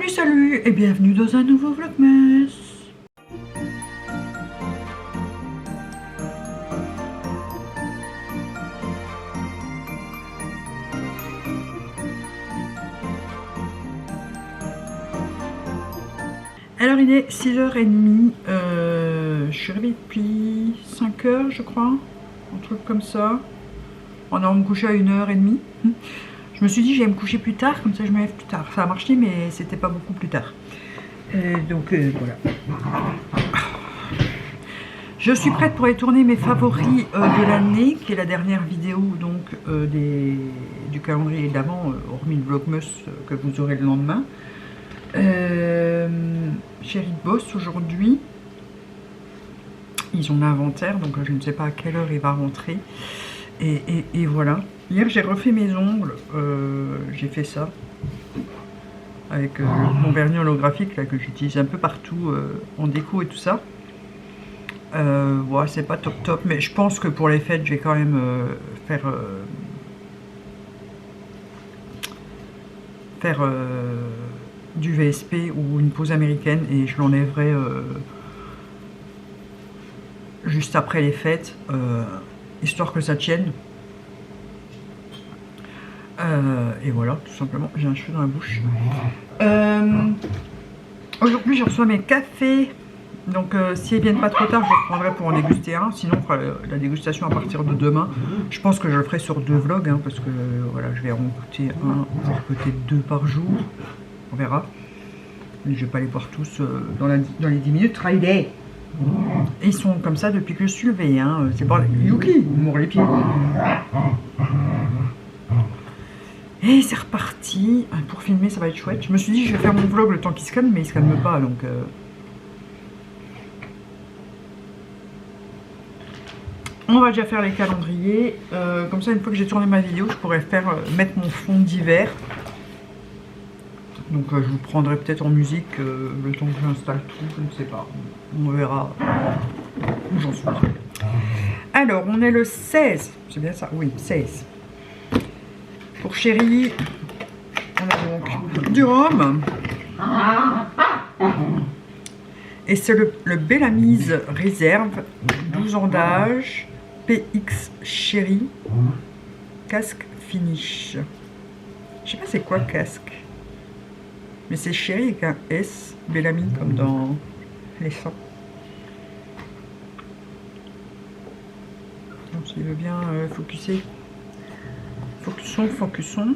Salut et bienvenue dans un nouveau Vlogmas. Alors il est 6h30, je suis réveillée depuis 5h je crois, un truc comme ça. On a me coucher à 1h30. Je me suis dit j'allais me coucher plus tard, comme ça je me lève plus tard. Ça a marché mais c'était pas beaucoup plus tard. Donc voilà. Je suis prête pour aller tourner mes favoris de l'année, qui est la dernière vidéo donc du calendrier d'avant, hormis le Vlogmas que vous aurez le lendemain. Chérie bosse aujourd'hui. Ils ont l'inventaire, donc je ne sais pas à quelle heure il va rentrer. Et voilà. Hier j'ai refait mes ongles, j'ai fait ça avec mon vernis holographique là, que j'utilise un peu partout en déco et tout ça. Ouais, c'est pas top, mais je pense que pour les fêtes je vais quand même faire du VSP ou une pose américaine, et je l'enlèverai juste après les fêtes, histoire que ça tienne. Et voilà, tout simplement, j'ai un cheveu dans la bouche. Aujourd'hui, je reçois mes cafés. Donc, s'ils viennent pas trop tard, je reprendrai pour en déguster un. Sinon, on fera la dégustation à partir de demain. Je pense que je le ferai sur 2 vlogs, hein, parce que voilà, je vais en goûter un, voire peut-être 2 par jour. On verra. Mais je vais pas les boire tous dans les 10 minutes. Friday. Et ils sont comme ça depuis que je suis levée. Hein. C'est pas Yuki, il m'ouvre les pieds. Et c'est reparti. Pour filmer, ça va être chouette. Je me suis dit, je vais faire mon vlog le temps qu'il se calme, mais il se calme pas, donc... On va déjà faire les calendriers. Comme ça, une fois que j'ai tourné ma vidéo, je pourrais mettre mon fond d'hiver. Donc, je vous prendrai peut-être en musique le temps que j'installe tout. Je ne sais pas. On verra où j'en suis. Alors, on est le 16. C'est bien ça? Oui, 16. Pour chérie, on a donc du rhum. Et c'est le Bellamise Réserve, 12 ans d'âge, PX Chérie, casque finish. Je sais pas c'est quoi casque, mais c'est Chérie avec un S, Bellamy comme dans les sangs. Donc s'il veut bien focuser. Focusons.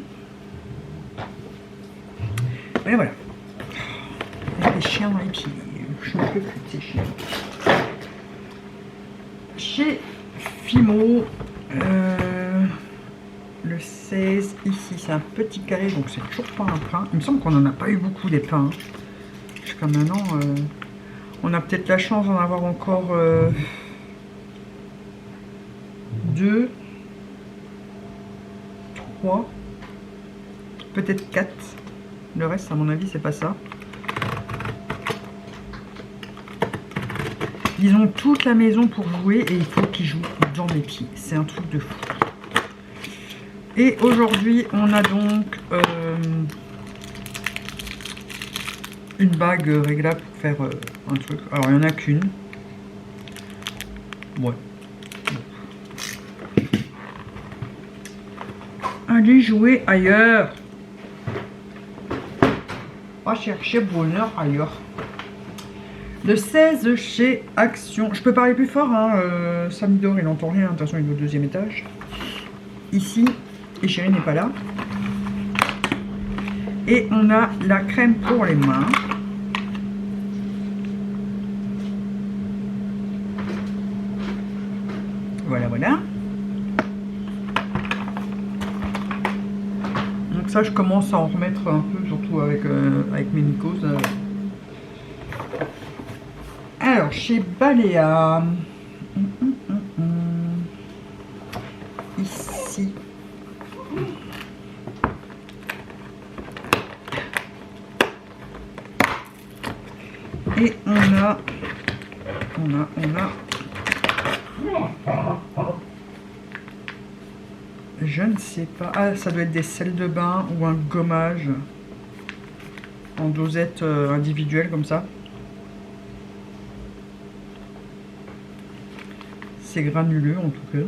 Et voilà. Les chiens dans les pieds. Je ne peux plus de ces chiens. Chez Fimo, le 16, ici, c'est un petit carré, donc c'est toujours pas un pain. Il me semble qu'on n'en a pas eu beaucoup des pains. Jusqu'à maintenant, on a peut-être la chance d'en avoir encore 2. 3, peut-être 4. Le reste, à mon avis, c'est pas ça. Ils ont toute la maison pour jouer et il faut qu'ils jouent dans mes pieds. C'est un truc de fou. Et aujourd'hui, on a donc une bague réglable pour faire un truc. Alors, il n'y en a qu'une. Ouais. Allez jouer ailleurs. Pas chercher bonheur ailleurs. Le 16 chez Action. Je peux parler plus fort, hein. Samidor, il n'entend rien. De toute façon, il est au 2e étage. Ici. Et chérie n'est pas là. Et on a la crème pour les mains. Voilà, voilà. Donc ça, je commence à en remettre un peu, surtout avec mes mycoses. Alors, chez Balea, ici, et on a, je ne sais pas, ah, ça doit être des sels de bain ou un gommage. en dosette individuelle comme ça. C'est granuleux en tout cas.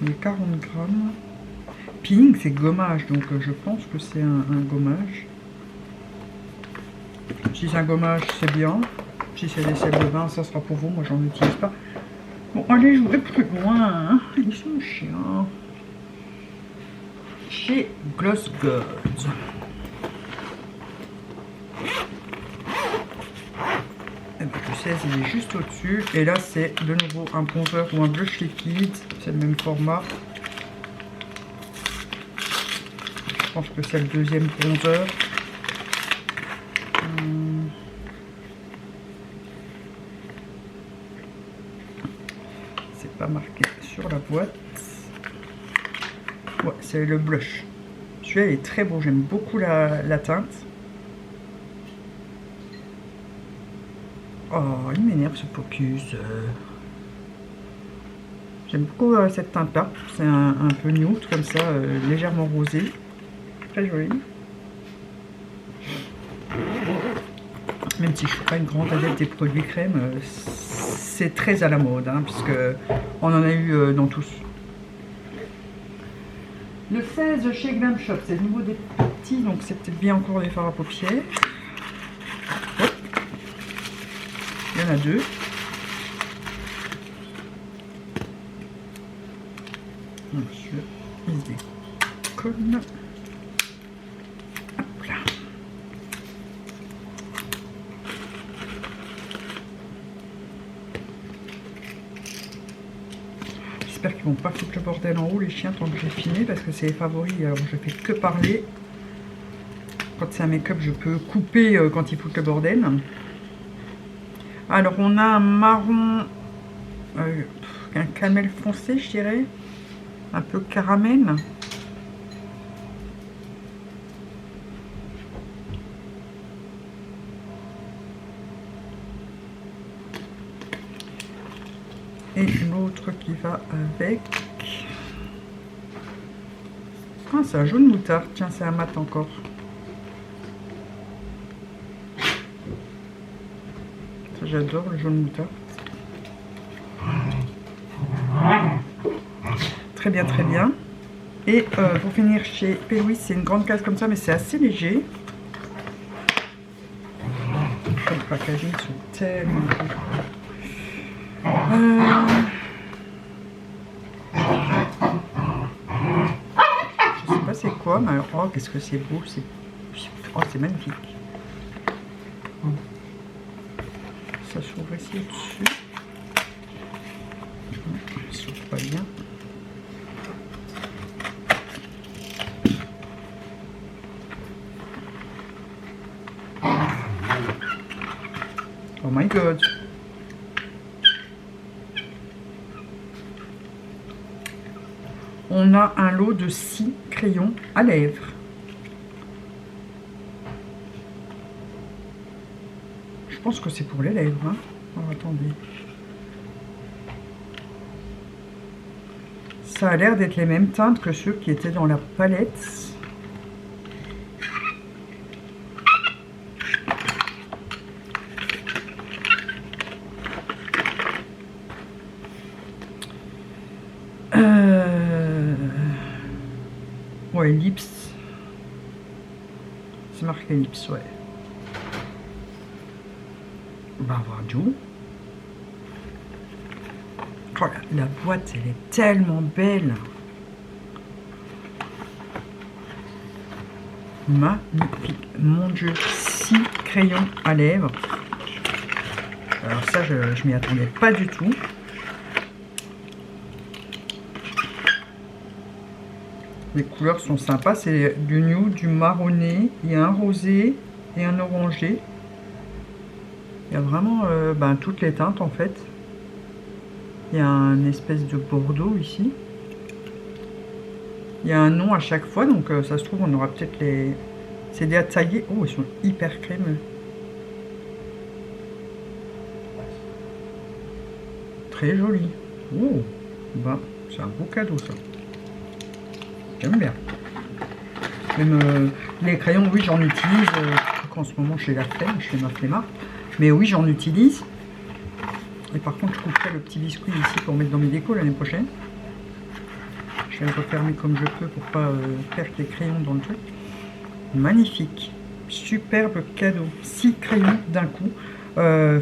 Les 40 grammes. Peeling, c'est gommage, donc je pense que c'est un gommage. Si c'est un gommage, c'est bien. Si c'est des sels de bain, ça sera pour vous. Moi, j'en utilise pas. Bon, allez, je vais plus loin. Hein. Ils sont chiants. Chez Gloss Gods. Eh ben, le 16, il est juste au-dessus. Et là, c'est de nouveau un bronzer ou un blush liquide. C'est le même format. Je pense que c'est le deuxième bronzer. C'est pas marqué sur la boîte. Ouais, c'est le blush. Celui-là est très beau, j'aime beaucoup la teinte. Oh, il m'énerve ce focus. J'aime beaucoup cette teinte-là. C'est un peu nude, comme ça, légèrement rosé. Très joli. Même si je ne suis pas une grande adepte des produits crème, c'est très à la mode, hein, puisque on en a eu dans tous. Le 16 chez Glam Shop, c'est le niveau des petits, donc c'est peut-être bien encore des fards à paupières. Hop. Il y en a deux. Celui-là, il se décolle. Hop là. J'espère qu'ils vont pas foutre le bordel en haut les chiens tant que j'ai filmé parce que c'est les favoris, alors je fais que parler. Quand c'est un make-up je peux couper quand ils foutent le bordel. Alors on a un marron, un camel foncé je dirais, un peu caramel. Et l'autre qui va avec. Ah, c'est un jaune moutarde. Tiens, c'est un mat encore. Ça, j'adore le jaune moutarde. Très bien, très bien. Et pour finir chez P. c'est une grande case comme ça, mais c'est assez léger. Les packaging sont tellement beaux. Je sais pas c'est quoi, mais alors, oh, qu'est-ce que c'est beau, c'est magnifique. Ça s'ouvre ici au-dessus. Ça s'ouvre pas bien. Oh my god. On a un lot de 6 crayons à lèvres. Je pense que c'est pour les lèvres. Hein. Oh, attendez. Ça a l'air d'être les mêmes teintes que ceux qui étaient dans la palette. Ouais, lips. C'est marqué lips, ouais. On va voir d'où. Oh, la boîte, elle est tellement belle. Magnifique. Mon Dieu, 6 crayons à lèvres. Alors ça, je m'y attendais pas du tout. Les couleurs sont sympas, c'est du nude, du marronné, il y a un rosé et un orangé. Il y a vraiment toutes les teintes en fait. Il y a une espèce de bordeaux ici. Il y a un nom à chaque fois, donc ça se trouve on aura peut-être les... C'est des à tailler. Oh, ils sont hyper crémeux. Très joli. Oh, c'est un beau cadeau ça. J'aime bien. Même les crayons, oui, j'en utilise. En ce moment, je fais la flemme, je fais ma flemmard. Mais oui, j'en utilise. Et par contre, je couperai le petit biscuit ici pour mettre dans mes décos l'année prochaine. Je vais le refermer comme je peux pour pas perdre les crayons dans le truc. Magnifique. Superbe cadeau. 6 crayons d'un coup.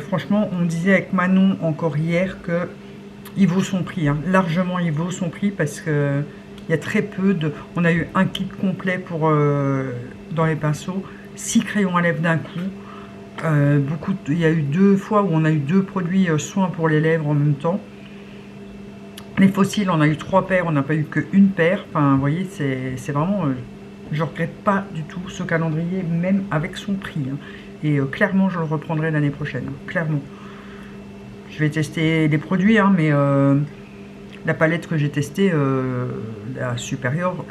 Franchement, on disait avec Manon encore hier que il vaut son prix. Hein. Largement, il vaut son prix parce que il y a très peu de... On a eu un kit complet pour dans les pinceaux. 6 crayons à lèvres d'un coup. Il y a eu 2 fois où on a eu 2 produits soins pour les lèvres en même temps. Les fossiles, on a eu 3 paires, on n'a pas eu qu'une paire. Enfin, vous voyez, c'est vraiment... je ne regrette pas du tout ce calendrier, même avec son prix. Hein. Et clairement, je le reprendrai l'année prochaine. Hein, clairement. Je vais tester les produits, hein, mais la palette que j'ai testée, la supérieure,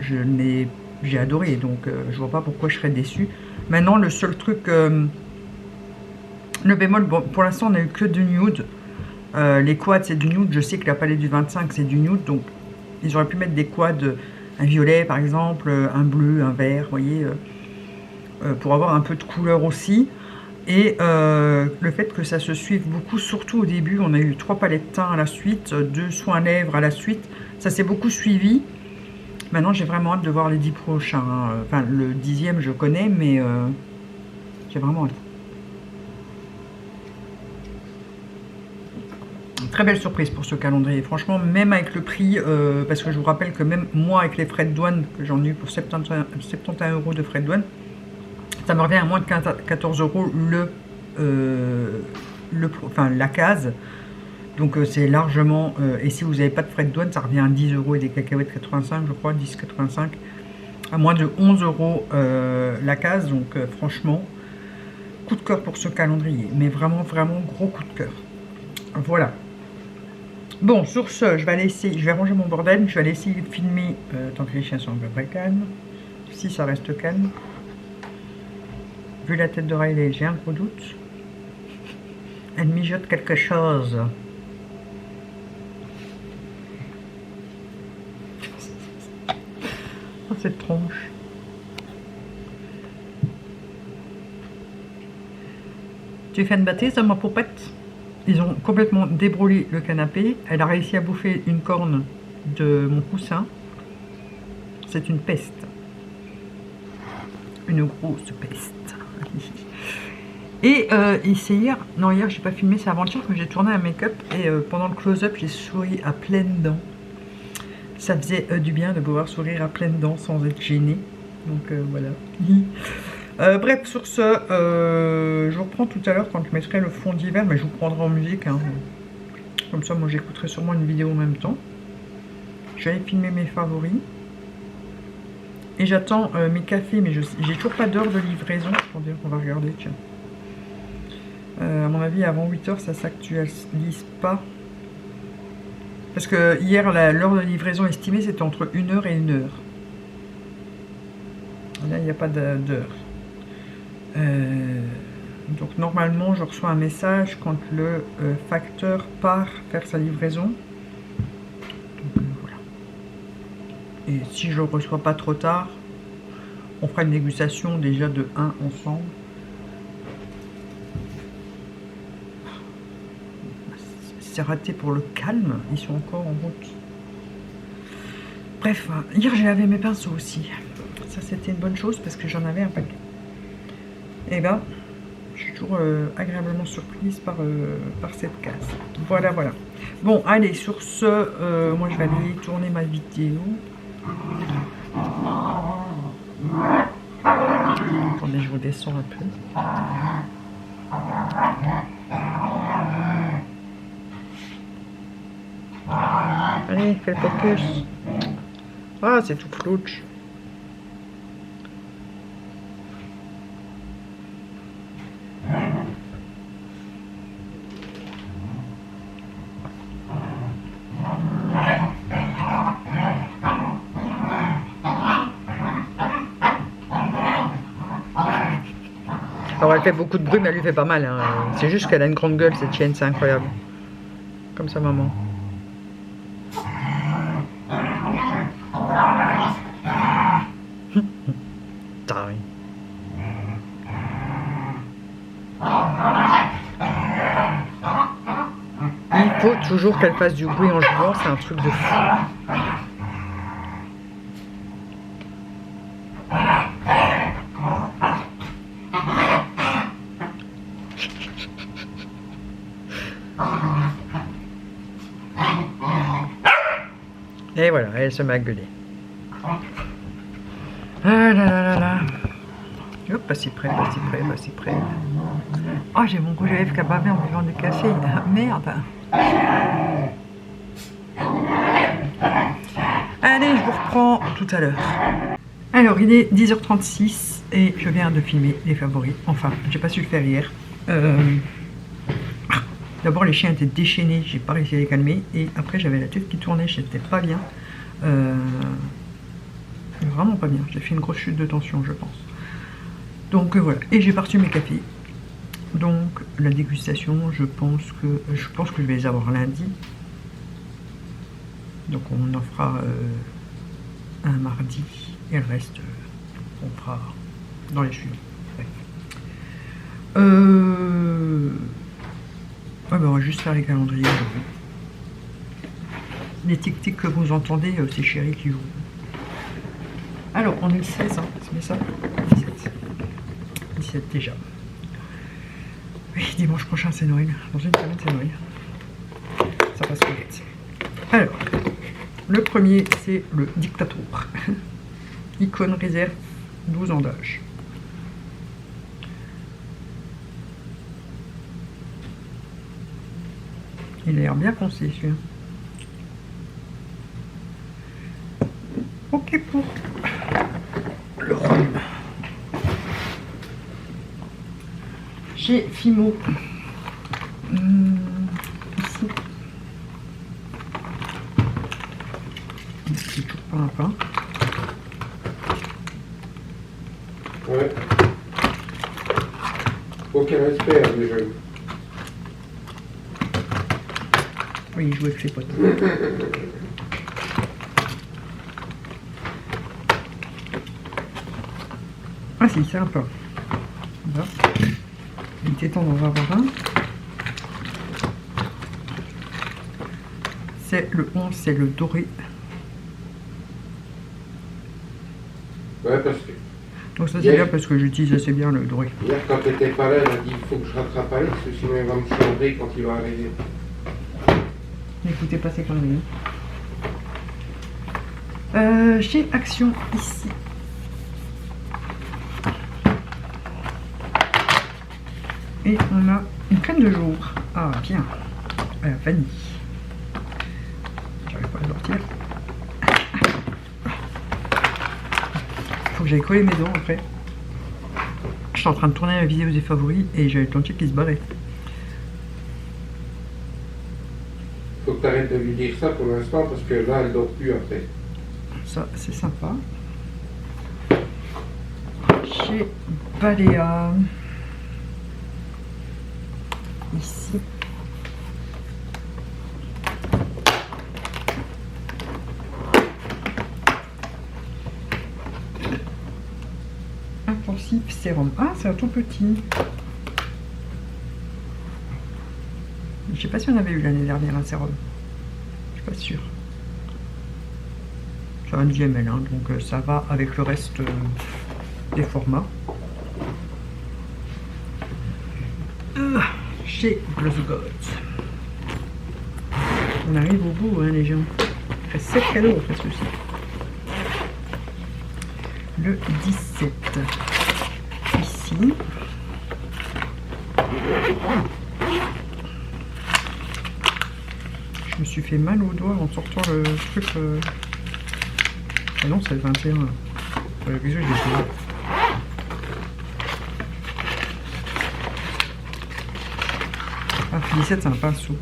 j'ai adoré. Donc, je vois pas pourquoi je serais déçue. Maintenant, le seul truc... le bémol, bon, pour l'instant, on n'a eu que du nude. Les quads, c'est du nude. Je sais que la palette du 25, c'est du nude. Donc, ils auraient pu mettre des quads, un violet, par exemple, un bleu, un vert, vous voyez, pour avoir un peu de couleur aussi. Et le fait que ça se suive beaucoup, surtout au début, on a eu 3 palettes teint à la suite, 2 soins lèvres à la suite. Ça s'est beaucoup suivi. Maintenant, j'ai vraiment hâte de voir les 10 prochains. Hein. Enfin, le 10e, je connais, mais j'ai vraiment hâte. Très belle surprise pour ce calendrier. Franchement, même avec le prix, parce que je vous rappelle que même moi, avec les frais de douane, que j'en ai eu pour 71 € de frais de douane, ça me revient à moins de 14 € la case. Donc c'est largement... et si vous n'avez pas de frais de douane, ça revient à 10 € et des cacahuètes 85, je crois, 10,85. À moins de 11 € la case. Donc franchement, coup de cœur pour ce calendrier. Mais vraiment, vraiment gros coup de cœur. Voilà. Bon, sur ce, je vais ranger mon bordel. Je vais aller essayer de filmer tant que les chiens sont un peu près calmes. Si ça reste calme. Vu la tête de Riley, j'ai un gros doute. Elle mijote quelque chose. Oh, cette tronche. Tu fais une bêtise de ma poupette? Ils ont complètement débrûlé le canapé. Elle a réussi à bouffer une corne de mon coussin. C'est une peste. Une grosse peste. Et c'est hier, non hier j'ai pas filmé, c'est avant-hier que j'ai tourné un make-up et pendant le close-up j'ai souri à pleines dents. Ça faisait du bien de pouvoir sourire à pleines dents sans être gêné. Donc voilà. Bref, sur ce, je vous reprends tout à l'heure quand je mettrai le fond d'hiver, mais je vous prendrai en musique. Hein. Comme ça, moi j'écouterai sûrement une vidéo en même temps. Je vais aller filmer mes favoris. Et j'attends mes cafés, mais j'ai toujours pas d'heure de livraison. Attendez, on va regarder, tiens. À mon avis, avant 8 h, ça s'actualise pas. Parce que hier, l'heure de livraison estimée, c'était entre 1 h et 1 h. Là, il n'y a pas d'heure. Donc, normalement, je reçois un message quand le facteur part faire sa livraison. Donc, voilà. Et si je ne le reçois pas trop tard, on fera une dégustation déjà de 1 ensemble. C'est raté pour le calme, ils sont encore en route. Bref, hier j'ai lavé mes pinceaux aussi. Ça c'était une bonne chose parce que j'en avais un paquet. Et ben, je suis toujours agréablement surprise par cette case. Voilà, voilà. Bon, allez, sur ce, moi je vais aller tourner ma vidéo. Attendez, je redescends un peu. Allez, fais le focus. Ah, c'est tout flouche. Alors elle fait beaucoup de bruit, mais elle lui fait pas mal. Hein. C'est juste qu'elle a une grande gueule, cette chienne, c'est incroyable. Comme sa maman. Faut toujours qu'elle fasse du bruit en jouant, c'est un truc de fou. Et voilà, elle se met à gueuler. Ah là là là là. Hop, pas si près, pas si près, pas si près. Oh, j'ai mon rouge à lèvres qui a bavé en buvant du café. Ah, merde. Allez, je vous reprends tout à l'heure. Alors, il est 10h36 et je viens de filmer les favoris. Enfin, j'ai pas su le faire hier. D'abord, les chiens étaient déchaînés, j'ai pas réussi à les calmer. Et après, j'avais la tête qui tournait, j'étais pas bien. Vraiment pas bien. J'ai fait une grosse chute de tension, je pense. Donc voilà. Et j'ai parti mes cafés. Donc la dégustation, je pense que je vais les avoir lundi. Donc on en fera un mardi et le reste on fera dans les suivants. Ouais. Ouais, ben on va juste faire les calendriers. Les tic-tic que vous entendez, c'est Chéri qui joue. Alors on est le 16, hein, c'est bien ça, 17. 17 déjà. Oui, dimanche prochain c'est Noël. Dans une semaine c'est Noël. Ça passe vite. Alors, le premier c'est le Dictator. Icône réserve 12 ans d'âge. Il a l'air bien foncé celui-là. Ok pour le rhum. Chez Fimo. Ici. C'est toujours pas un pain. Ouais. Aucun respect à des jeunes. Oui, il joue avec ses potes. Ah si, c'est un pain. Voilà. Il était temps d'en avoir un. C'est le 11, c'est le doré. Ouais, parce que Donc ça c'est bien parce que j'utilise assez bien le doré. hier, quand t'étais pas là, elle a dit il faut que je rattrape Alex, parce que sinon il va me chambrer quand il va arriver. N'écoutez pas ces conneries. Chez Action, ici. Et on a une crème de jour. Ah, bien. À la vanille. J'arrive pas à le sortir. Faut que j'aille coller mes dents après. Je suis en train de tourner la vidéo des favoris et j'avais le dentier qui se barrait. Faut que t'arrêtes de lui dire ça pour l'instant, parce que là, elle dort plus après. Ça, c'est sympa. Chez Balea. Ici. Intensif sérum. Ah, c'est un tout petit. Je sais pas si on avait eu l'année dernière un sérum. Je suis pas sûre. C'est un 10 ml, hein, donc ça va avec le reste des formats. Chez Glosgoth. On arrive au bout, hein, les gens. Il reste 7 cadeaux presque aussi. Le 17. Ici. Je me suis fait mal au doigt en sortant le truc. Ah non, c'est le 21. Qu'est-ce que j'ai fait ? Ah, 17, c'est un pinceau.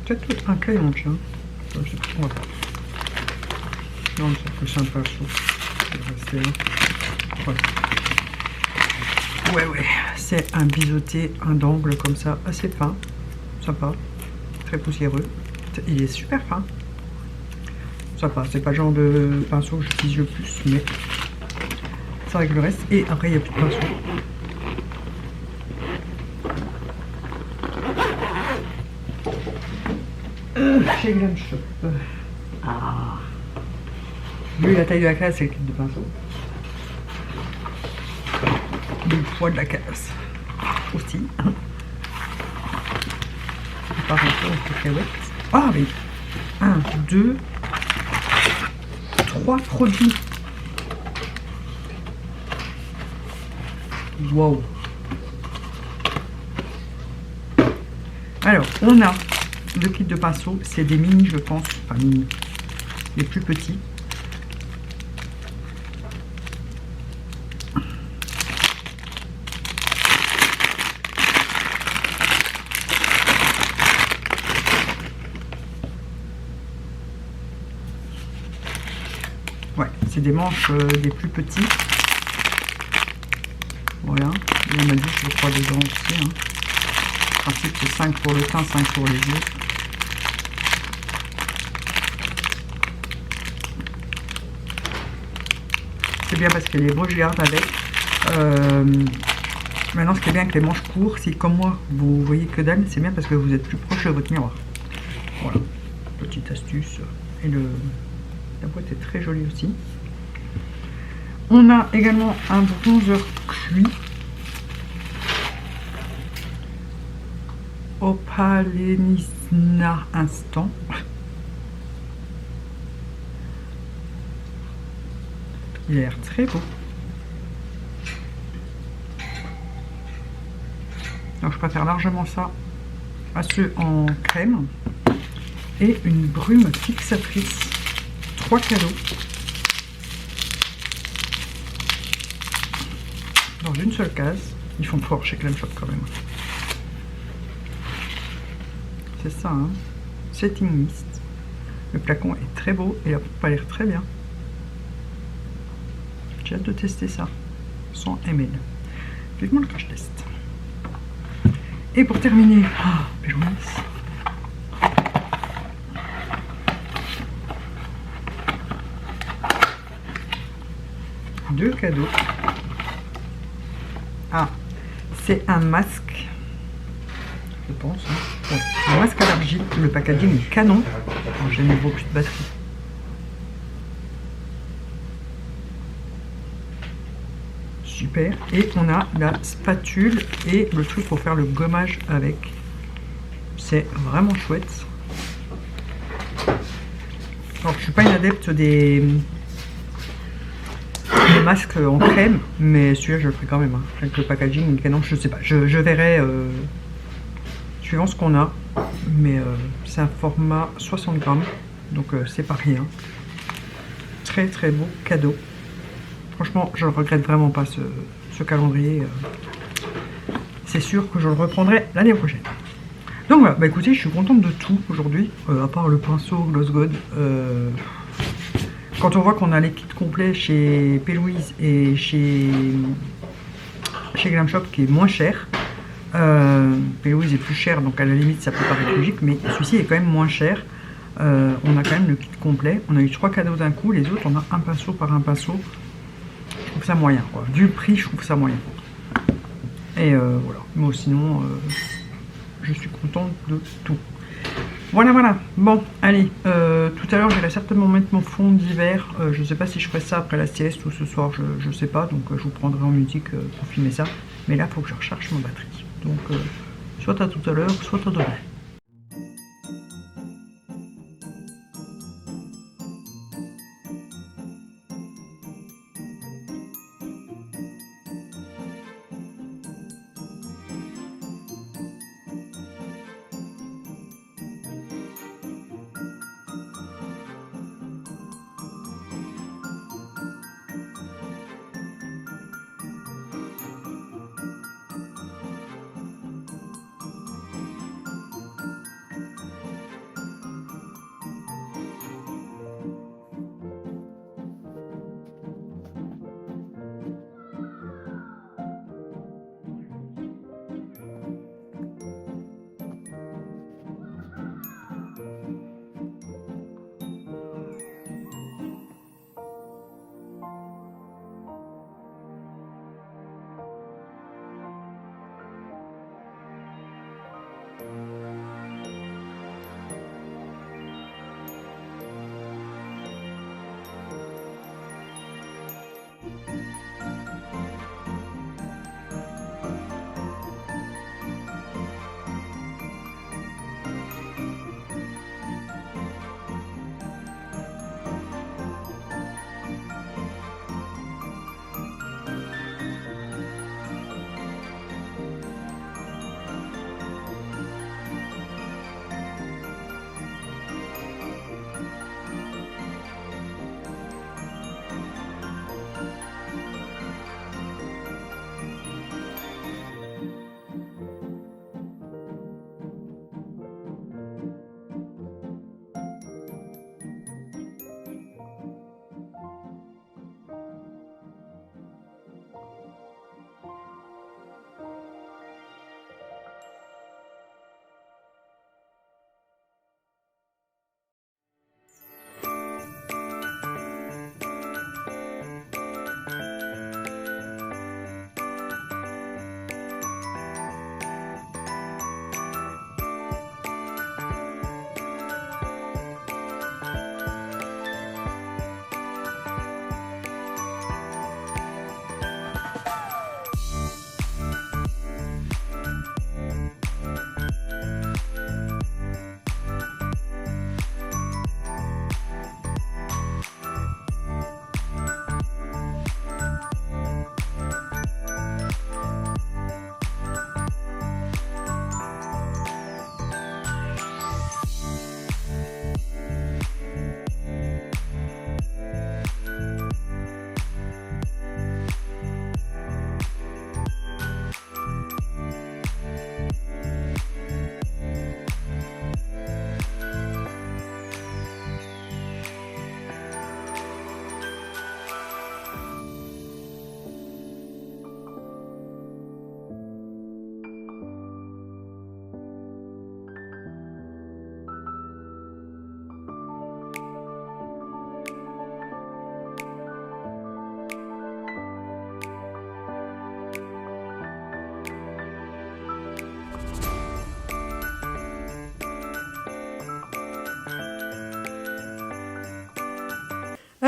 Peut-être un crayon, tiens. Je sais pas, on va voir. Non, c'est plus un pinceau. C'est resté là. Ouais, c'est un biseauté, un d'angle comme ça, assez fin. Sympa. Très poussiéreux. Il est super fin. Sympa. C'est pas le genre de pinceau que j'utilise le plus, mais ça règle le reste. Et après, il n'y a plus de pinceau. Chez Glam Shop. Ah. Vu la taille de la case, c'est le kit de pinceau. Le poids de la case aussi. Par rapport aux cacahuètes. Ah oui. 1, 2, 3 produits. Wow. Alors, on a le kit de pinceau. C'est des mini, je pense. Enfin, mini. Les plus petits. Ouais, c'est des manches des plus petits. Voilà, il y en a 10 je crois dedans aussi. Hein. En principe c'est 5 pour le teint, 5 pour les yeux. C'est bien parce que les beaux je garde avec. Maintenant ce qui est bien avec les manches courtes, si comme moi vous voyez que dalle, c'est bien parce que vous êtes plus proche de votre miroir. Voilà, petite astuce. Et la boîte est très jolie aussi. On a également un bronzer cuit. Opalenina Instant. Il a l'air très beau. Alors je préfère largement ça à ceux en crème. Et une brume fixatrice. 3 cadeaux. Dans une seule case. Ils font fort chez Glam Shop quand même. C'est ça, hein. Setting Mist. Le flacon est très beau et la poupe a l'air très bien. J'ai hâte de tester ça. 100 ml. Vivement le crash test. Et pour terminer, Pérouise. Deux cadeaux. Ah, c'est un masque, je pense. Hein. Ouais, un masque à l'argile. Le packaging est canon. J'ai mis beaucoup de batterie. Super. Et on a la spatule et le truc pour faire le gommage avec. C'est vraiment chouette. Alors, je suis pas une adepte des masques en crème, mais celui-là je le ferai quand même. Hein. Avec le packaging canon, je sais pas. Je verrai suivant ce qu'on a. Mais c'est un format 60 grammes, donc c'est pas rien. Très très beau cadeau. Franchement, je ne regrette vraiment pas ce calendrier. C'est sûr que je le reprendrai l'année prochaine. Donc voilà, bah écoutez, je suis contente de tout aujourd'hui, à part le pinceau Gloss God. Quand on voit qu'on a les kits complets chez P-Louise et chez Glam Shop qui est moins cher. P-Louise est plus cher, donc à la limite ça peut paraître logique, mais celui-ci est quand même moins cher. On a quand même le kit complet. On a eu 3 cadeaux d'un coup, les autres on a un pinceau par un pinceau. Je trouve ça moyen, quoi. Vu le prix, je trouve ça moyen. Et voilà. Mais sinon, je suis contente de tout. Voilà, voilà. Bon, allez. Tout à l'heure, j'irai certainement mettre mon fond d'hiver. Je ne sais pas si je ferai ça après la sieste ou ce soir, je ne sais pas. Donc, je vous prendrai en musique pour filmer ça. Mais là, il faut que je recharge ma batterie. Donc, soit à tout à l'heure, soit à demain.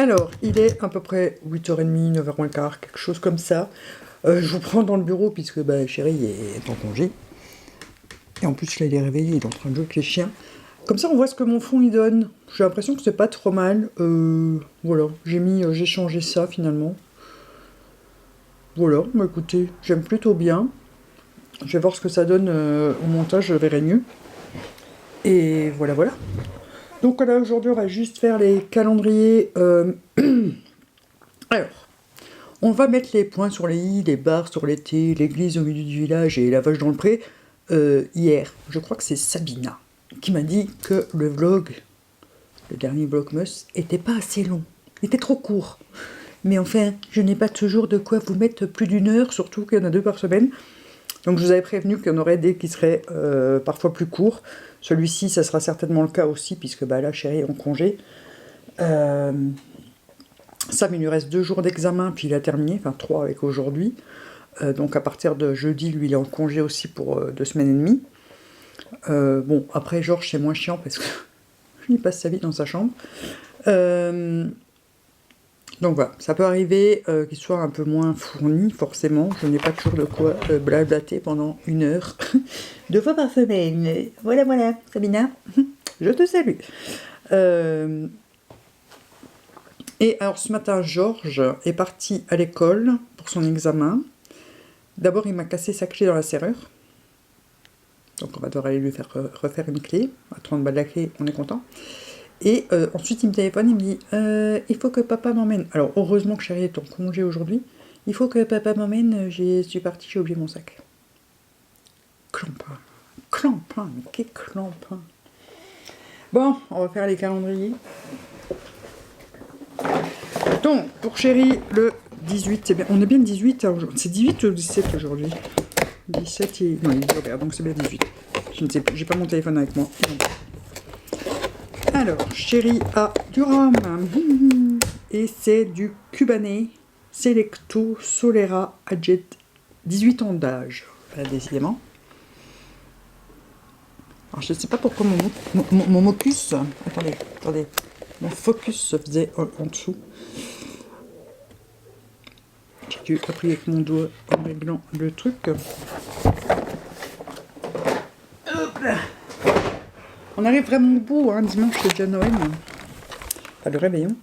Alors, il est à peu près 8h30, 9h moins quart, quelque chose comme ça. Je vous prends dans le bureau puisque bah, chérie est en congé. Et en plus, là, il est réveillé, il est en train de jouer avec les chiens. Comme ça, on voit ce que mon fond il donne. J'ai l'impression que c'est pas trop mal. Voilà, j'ai changé ça finalement. Voilà, bah écoutez, j'aime plutôt bien. Je vais voir ce que ça donne au montage, je verrai mieux. Et voilà, voilà. Donc là, aujourd'hui, on va juste faire les calendriers. Alors, on va mettre les points sur les i, les barres sur les t, l'église au milieu du village et la vache dans le pré. Hier, je crois que c'est Sabina qui m'a dit que le vlog, le dernier Vlogmas, était pas assez long. Il était trop court. Mais enfin, je n'ai pas toujours de quoi vous mettre plus d'une heure, surtout qu'il y en a 2 par semaine. Donc je vous avais prévenu qu'il y en aurait des qui seraient parfois plus courts. Celui-ci, ça sera certainement le cas aussi, puisque bah, là, chérie est en congé. Sam, il lui reste 2 jours d'examen, puis il a terminé, enfin 3 avec aujourd'hui. Donc à partir de jeudi, lui, il est en congé aussi pour 2 semaines et demie. Bon, après, Georges, c'est moins chiant, parce que il passe sa vie dans sa chambre. Donc voilà, ça peut arriver qu'il soit un peu moins fourni, forcément. Je n'ai pas toujours de quoi blablater pendant 1 heure. 2 fois par semaine. Voilà, voilà, Sabina, je te salue. Et alors ce matin, Georges est parti à l'école pour son examen. D'abord, il m'a cassé sa clé dans la serrure. Donc on va devoir aller lui faire refaire une clé. À 30 balles la clé, on est content. Et ensuite, il me téléphone, il me dit il faut que papa m'emmène. Alors, heureusement que chérie est en congé aujourd'hui. Il faut que papa m'emmène, je suis partie, j'ai oublié mon sac. Clampin. Clampin, mais quel clampin. Bon, on va faire les calendriers. Donc, pour chérie, le 18, c'est bien. On est bien le 18, c'est 18 ou 17 aujourd'hui 17 et... Non, il est ouvert, donc c'est bien 18. Je ne sais plus, j'ai pas mon téléphone avec moi. Alors, chérie a du rhum. Et c'est du Cubané Selecto Solera Aged. 18 ans d'âge. Voilà, décidément. Alors, je ne sais pas pourquoi mon mocus... Attendez. Mon focus se faisait en dessous. J'ai dû appuyer avec mon doigt en réglant le truc. Hop là. On arrive vraiment au bout, hein. Dimanche c'est déjà Noël. Enfin, le réveillon.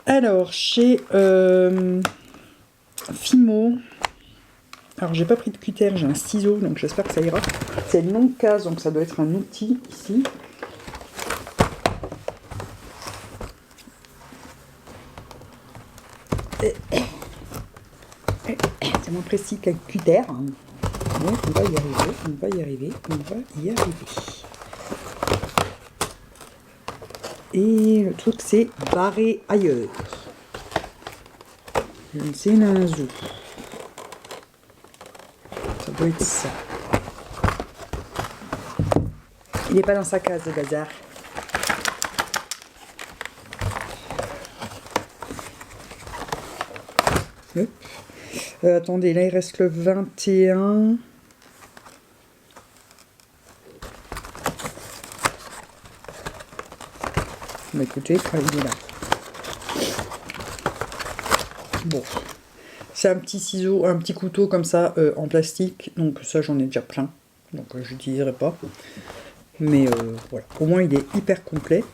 Alors, chez Fimo, alors j'ai pas pris de cutter, j'ai un ciseau, donc j'espère que ça ira. C'est une longue case, donc ça doit être un outil ici. C'est moins précis qu'un cutter. Mais on va y arriver. Et le truc, c'est barrer ailleurs. C'est un zoo. Ça doit être ça. Il n'est pas dans sa case, le bazar. Hop. Attendez, là, il reste le 21. Bah, écoutez, il est là. Bon. C'est un petit ciseau, un petit couteau comme ça, en plastique. Donc ça, j'en ai déjà plein. Donc je n'utiliserai pas. Mais voilà. Au moins, il est hyper complet.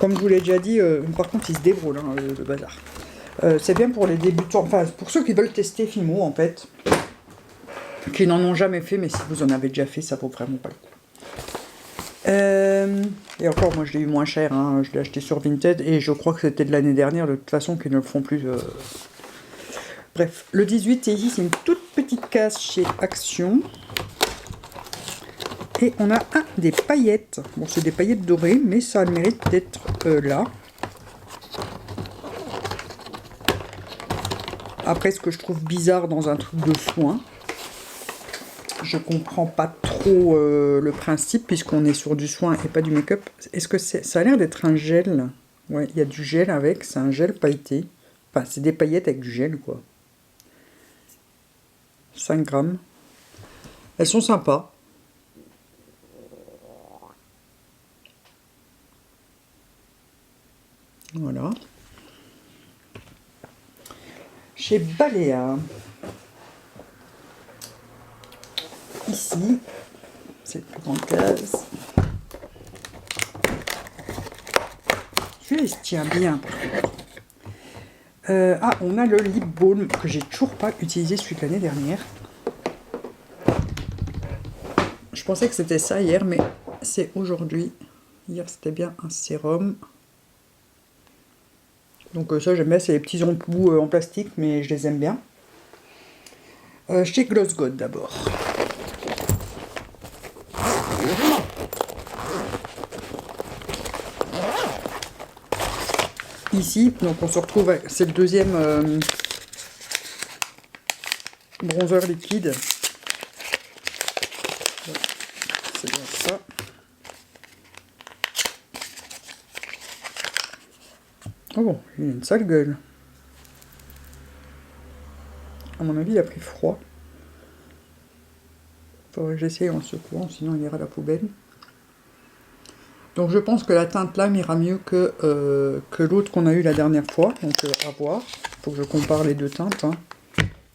Comme je vous l'ai déjà dit, par contre, il se débrouille, hein, le bazar. C'est bien pour les débutants, enfin pour ceux qui veulent tester Fimo en fait, qui n'en ont jamais fait, mais si vous en avez déjà fait, ça vaut vraiment pas le coup. Et encore, moi je l'ai eu moins cher, hein, je l'ai acheté sur Vinted et je crois que c'était de l'année dernière, de toute façon qu'ils ne le font plus. Bref, le 18, c'est ici, c'est une toute petite case chez Action. Et on a des paillettes. Bon, c'est des paillettes dorées, mais ça a le mérite d'être là. Après, ce que je trouve bizarre dans un truc de soin, je comprends pas trop le principe, puisqu'on est sur du soin et pas du make-up. Est-ce que ça a l'air d'être un gel? Ouais, il y a du gel avec, c'est un gel pailleté. Enfin, c'est des paillettes avec du gel, quoi. 5 grammes. Elles sont sympas. Voilà. Chez Balea. Ici, cette plus grande case. Celui-là, il se tient bien. Ah, on a le lip balm que j'ai toujours pas utilisé, celui de l'année dernière. Je pensais que c'était ça hier, mais c'est aujourd'hui. Hier, c'était bien un sérum. Donc ça, j'aime bien, c'est les petits embouts en plastique, mais je les aime bien. Chez Gloss God d'abord. Ici, donc on se retrouve, c'est le deuxième bronzer liquide. C'est bien ça. Oh bon, il a une sale gueule. À mon avis, il a pris froid. Faudrait que j'essaye en secouant, sinon il ira à la poubelle. Donc je pense que la teinte lame ira mieux que l'autre qu'on a eu la dernière fois. Donc à voir. Il faut que je compare les deux teintes. Hein.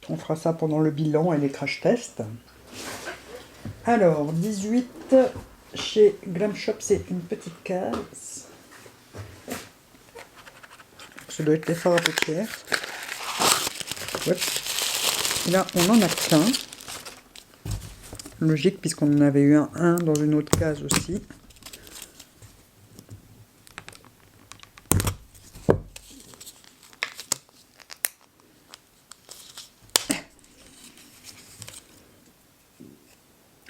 On fera ça pendant le bilan et les crash tests. Alors, 18 chez Glam Shop, c'est une petite case. Ça doit être les fards à paupières. Ouais. Là, on en a qu'un. Logique, puisqu'on en avait eu un dans une autre case aussi.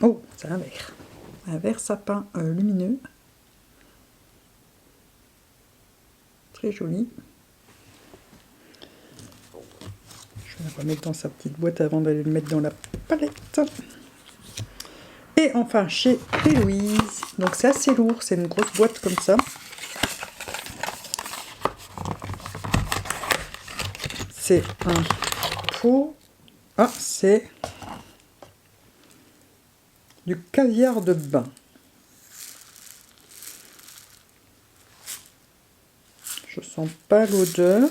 Oh, c'est un verre. Un verre sapin lumineux. Très joli. Je vais le remettre dans sa petite boîte avant d'aller le mettre dans la palette. Et enfin chez Louise. Donc c'est assez lourd, c'est une grosse boîte comme ça. C'est un pot. Ah, c'est du caviar de bain. Je sens pas l'odeur.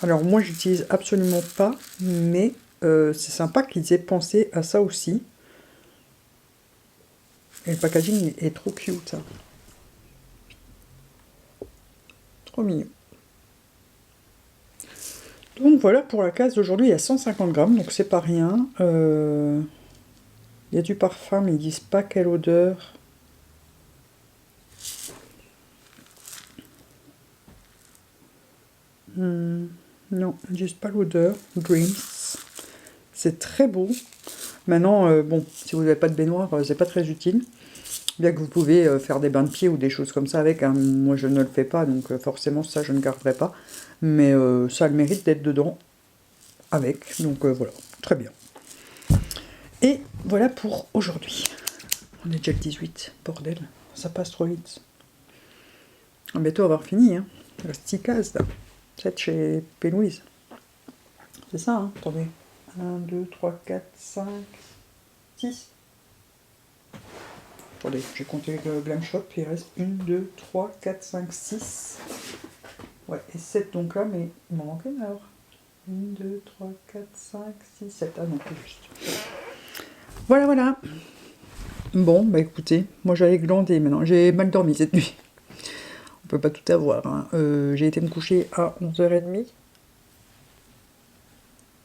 Alors moi j'utilise absolument pas, mais c'est sympa qu'ils aient pensé à ça aussi. Et le packaging est trop cute. Hein. Trop mignon. Donc voilà pour la case d'aujourd'hui, il y a 150 grammes, donc c'est pas rien. Il y a du parfum, mais ils disent pas quelle odeur. Non, ils disent pas l'odeur. Dreams. C'est très beau. Maintenant, bon, si vous n'avez pas de baignoire, c'est pas très utile. Bien que vous pouvez faire des bains de pieds ou des choses comme ça avec. Hein. Moi, je ne le fais pas, donc forcément, ça, je ne garderai pas. Mais ça a le mérite d'être dedans avec. Donc voilà, très bien. Et voilà pour aujourd'hui. On est déjà le 18, bordel. Ça passe trop vite. On va bientôt avoir fini. Hein. Il reste 6 cases, là. 7 chez Pélouise. C'est ça, hein. Attendez. 1, 2, 3, 4, 5, 6. Attendez, j'ai compté le Glam Shop, il reste 1, 2, 3, 4, 5, 6. Ouais, et 7 donc là, mais il m'en manque une alors. 1, 2, 3, 4, 5, 6, 7. Ah non, plus juste. Voilà, voilà. Bon, bah écoutez, moi j'allais glander maintenant. J'ai mal dormi cette nuit. On peut pas tout avoir. Hein. J'ai été me coucher à 11h30.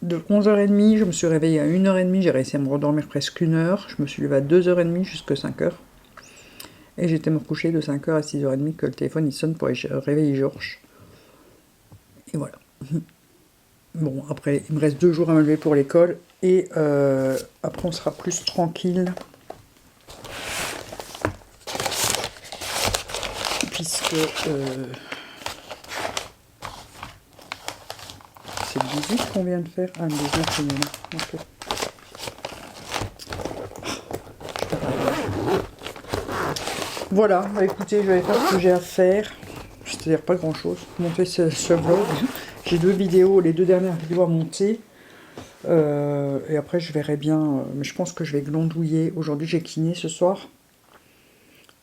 De 11h30, je me suis réveillée à 1h30, j'ai réussi à me redormir presque 1 heure. Je me suis levée à 2h30 jusqu'à 5h. Et j'étais me recoucher de 5h à 6h30 que le téléphone il sonne pour réveiller Georges. Et voilà. Bon, après, il me reste 2 jours à me lever pour l'école. Et après, on sera plus tranquille. Puisque... c'est le 18 qu'on vient de faire. Ah, le 19, c'est mieux. Okay. Voilà, bah écoutez, je vais faire ce que j'ai à faire. C'est-à-dire pas grand-chose. Monter ce vlog. J'ai 2 vidéos, les 2 dernières vidéos à monter. Et après, je verrai bien. Mais je pense que je vais glandouiller. Aujourd'hui, j'ai kiné ce soir.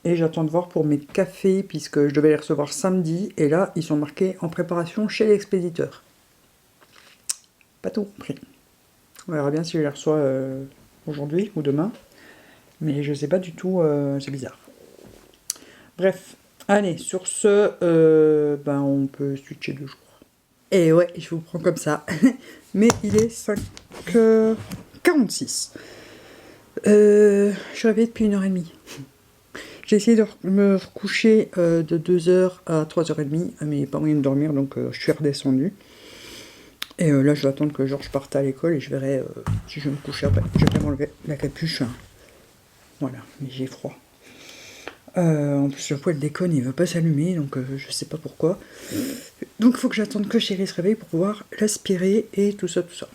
Et j'attends de voir pour mes cafés, puisque je devais les recevoir samedi. Et là, ils sont marqués en préparation chez l'expéditeur. Pas tout pris. On verra bien si je les reçois aujourd'hui ou demain. Mais je sais pas du tout, c'est bizarre. Bref, allez, sur ce, on peut switcher de jour. Et ouais, je vous prends comme ça. Mais il est 5h46. Je suis réveillée depuis 1h30. J'ai essayé de me recoucher de 2h à 3h30, mais pas moyen de dormir, donc je suis redescendue. Et là, je vais attendre que Georges parte à l'école et je verrai si je vais me coucher après. Je vais quand même enlever la capuche. Voilà, mais j'ai froid. En plus, le poêle déconne, il veut pas s'allumer, donc je sais pas pourquoi. Donc, il faut que j'attende que Chérie se réveille pour pouvoir l'aspirer et tout ça, tout ça.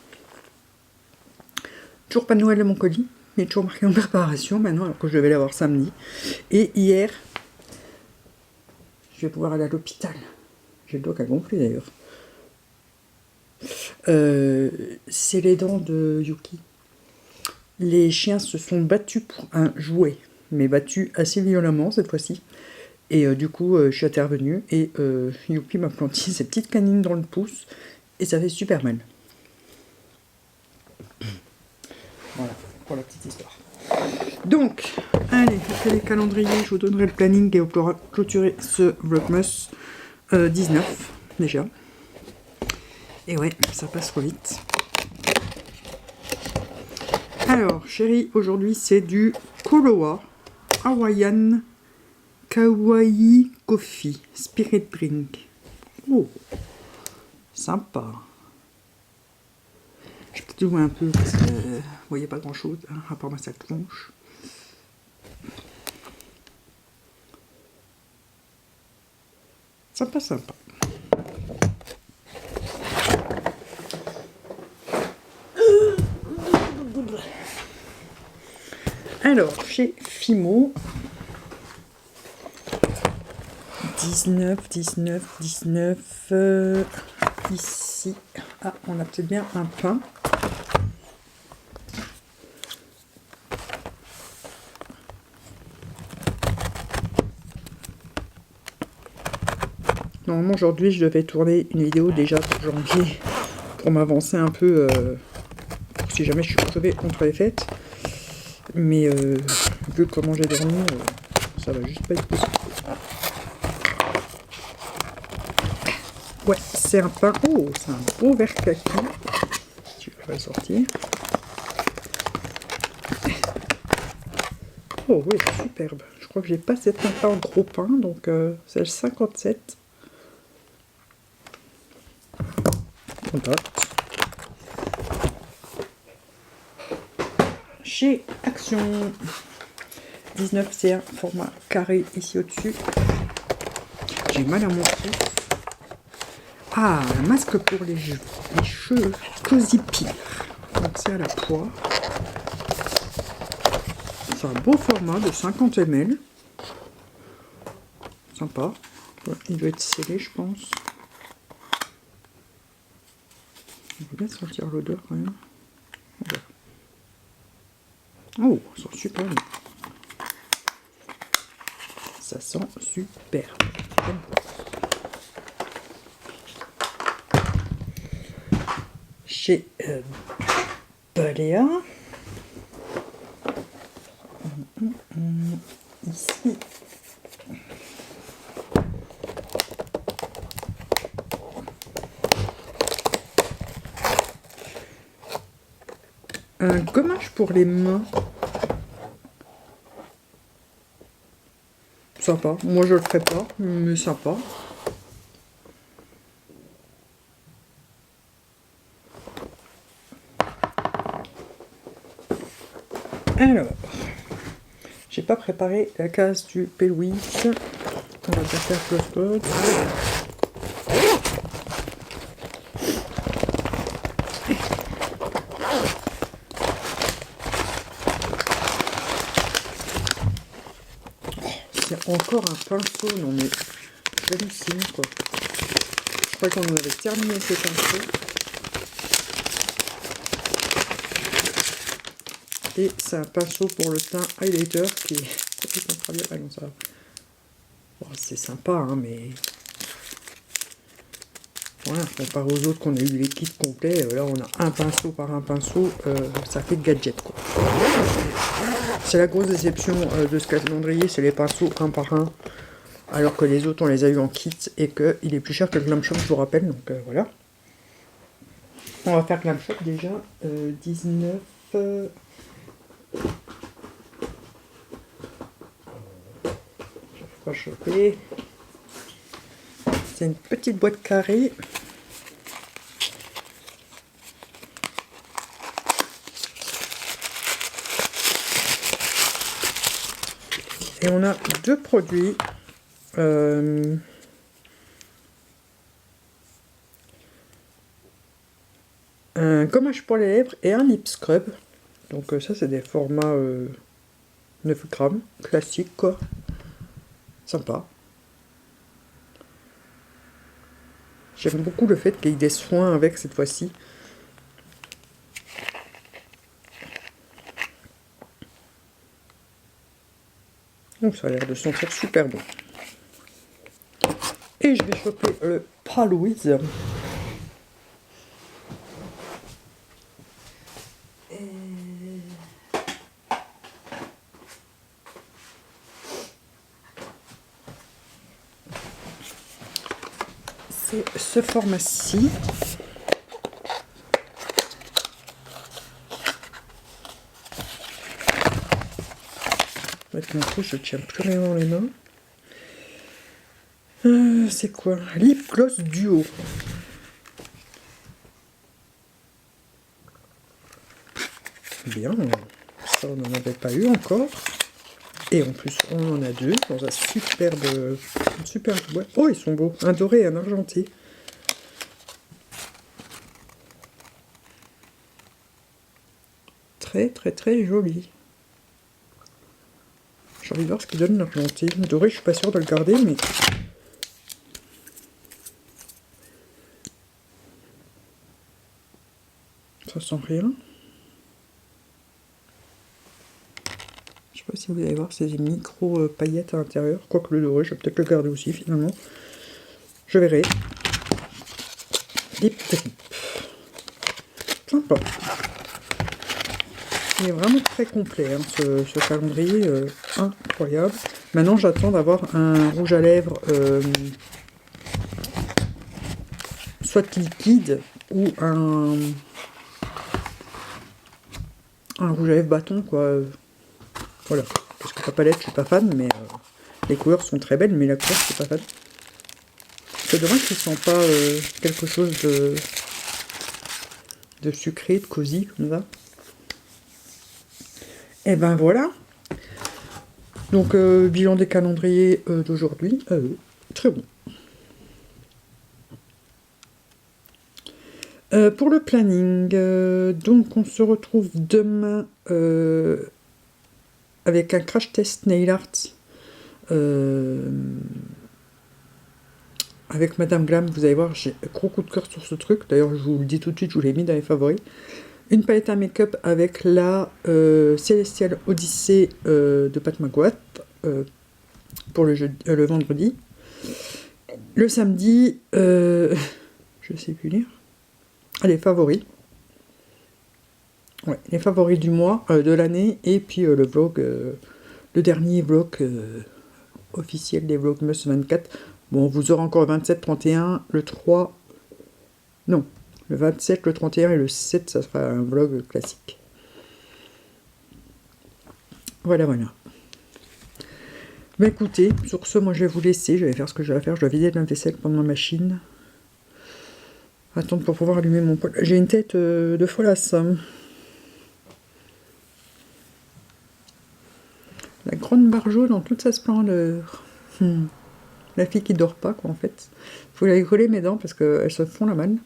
Toujours pas de Noël de mon colis. Il est toujours marqué en préparation maintenant, alors que je devais l'avoir samedi. Et hier, je vais pouvoir aller à l'hôpital. J'ai le doigt qui a gonflé d'ailleurs. C'est les dents de Yuki. Les chiens se sont battus pour un jouet, mais battus assez violemment cette fois-ci. Et du coup, je suis intervenue et Yuki m'a planté ses petites canines dans le pouce et ça fait super mal. Voilà, pour la petite histoire. Donc, allez, après les calendriers, je vous donnerai le planning et on pourra clôturer ce Vlogmas 19 déjà. Et ouais, ça passe trop vite. Alors, Chérie, aujourd'hui c'est du Koloa Hawaiian Kawaii Coffee Spirit Drink. Oh, sympa. Je vais peut-être ouvrir un peu parce que vous voyez pas grand chose, hein, à part ma salle tronche. Sympa, sympa. Alors, chez Fimo, 19, ici, ah, on a peut-être bien un pain. Normalement, aujourd'hui, je devais tourner une vidéo déjà pour janvier, pour m'avancer un peu, pour si jamais je suis crevée entre les fêtes. Mais vu comment j'ai dormi, ça va juste pas être possible. Ouais, c'est un pain. Oh, c'est un beau verre kaki. Je vais le sortir. Oh oui, superbe. Je crois que j'ai pas cette pain en gros pain, donc c'est le 57. On note. Chez Action 19, c'est un format carré ici au-dessus. J'ai mal à mon cou. Ah, un masque pour les cheveux Cozy Pire. Donc c'est à la poire. C'est un beau format de 50 ml. Sympa. Ouais, il doit être scellé, je pense. On peut bien sentir l'odeur quand même. Voilà. Oh, ça sent super bon. Ça sent super. Chez Balea. Ici. Un gommage pour les mains. Sympa. Moi je le ferai pas, mais sympa. Alors, j'ai pas préparé la case du P-Louis. On va déjà faire le spot. C'est encore un pinceau, non mais j'hallucine quoi. Je crois qu'on en avait terminé ces pinceaux. Et c'est un pinceau pour le teint highlighter qui est Ah non, ça... Bon, c'est sympa, hein, mais... Voilà, comparé aux autres qu'on a eu les kits complets, là on a un pinceau par un pinceau, ça fait de gadget, quoi. C'est la grosse déception de ce calendrier, c'est les pinceaux un par un, alors que les autres on les a eu en kit et qu'il est plus cher que le Glam Shop, je vous rappelle, donc voilà. On va faire Glam Shop déjà, 19... Je vais pas choper. C'est une petite boîte carrée. Et on a deux produits. Un gommage pour les lèvres et un lip scrub. Donc ça c'est des formats 9 grammes, classique quoi. Sympa. J'aime beaucoup le fait qu'il y ait des soins avec cette fois-ci. Donc ça a l'air de sentir super bon. Et je vais choper le Palouise. C'est ce format-ci. Avec mon coup, je tiens plus rien dans les mains. C'est quoi? Lip Gloss Duo. Bien, ça on n'en avait pas eu encore. Et en plus, on en a deux dans un superbe boîte. Oh, ils sont beaux. Un doré et un argenté. Très, très, très joli. J'ai envie de voir ce qu'il donne l'argenté. Le doré, je suis pas sûre de le garder, mais... ça sent rien. Je sais pas si vous allez voir ces micro paillettes à l'intérieur. Quoique le doré, je vais peut-être le garder aussi finalement. Je verrai. Lip Drip. Sympa. Il est vraiment très complet, hein, ce calendrier, incroyable. Maintenant, j'attends d'avoir un rouge à lèvres, soit liquide, ou un rouge à lèvres bâton, quoi. Voilà. Parce que la palette, je suis pas fan, mais les couleurs sont très belles, mais la couleur, je suis pas fan. C'est dommage qu'ils ne sent pas quelque chose de sucré, de cosy, comme ça. Et ben voilà. Donc bilan des calendriers d'aujourd'hui. Très bon. Pour le planning, donc on se retrouve demain avec un crash test nail art avec Madame Glam. Vous allez voir, j'ai un gros coup de cœur sur ce truc. D'ailleurs, je vous le dis tout de suite, je vous l'ai mis dans les favoris. Une palette à make-up avec la Celestial Odyssey de Pat McGrath pour le vendredi. Le samedi, je sais plus lire. Les favoris. Ouais, les favoris du mois, de l'année, et puis le vlog, le dernier vlog officiel des Vlogmas 24. Bon, vous aurez encore le 27, 31, le 3... Non, le 27, le 31 et le 7, ça sera un vlog classique. Voilà, voilà. Bah écoutez, sur ce, moi je vais vous laisser, je vais faire ce que j'ai à faire. Je dois vider de la vaisselle pendant ma machine. Attendre pour pouvoir allumer mon poêle. J'ai une tête de folasse. La grande barre jaune dans toute sa splendeur. La fille qui dort pas, quoi, en fait. Faut aller coller mes dents parce qu'elles se font la malle.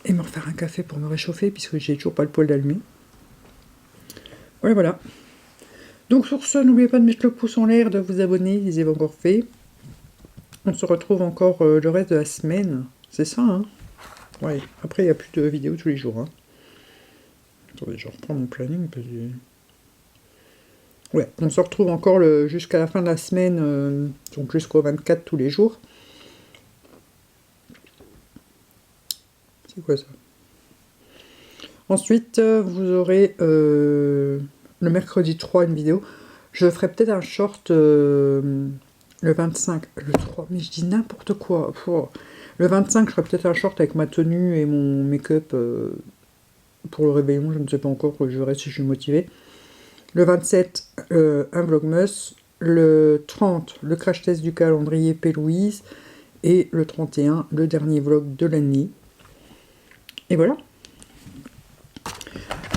Et me refaire un café pour me réchauffer puisque j'ai toujours pas le poêle d'allumer. Voilà, voilà. Donc sur ce, n'oubliez pas de mettre le pouce en l'air, de vous abonner si vous avez encore fait. On se retrouve encore le reste de la semaine. C'est ça, hein? Ouais, après il n'y a plus de vidéos tous les jours. Hein. Attendez, je reprends mon planning parce que... Ouais, on se retrouve encore jusqu'à la fin de la semaine, donc jusqu'au 24 tous les jours. C'est quoi ça? Ensuite, vous aurez le mercredi 3 une vidéo. Je ferai peut-être un short le 25, le 3, mais je dis n'importe quoi. Le 25, je ferai peut-être un short avec ma tenue et mon make-up pour le réveillon, je ne sais pas encore, je verrai si je suis motivée. Le 27, un vlogmas. Le 30, le crash test du calendrier P-Louise. Et le 31, le dernier vlog de l'année. Et voilà.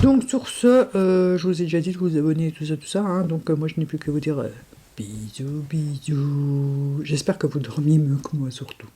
Donc sur ce, je vous ai déjà dit de vous abonner et tout ça, hein. Donc moi je n'ai plus qu'à vous dire bisous, bisous. J'espère que vous dormiez mieux que moi surtout.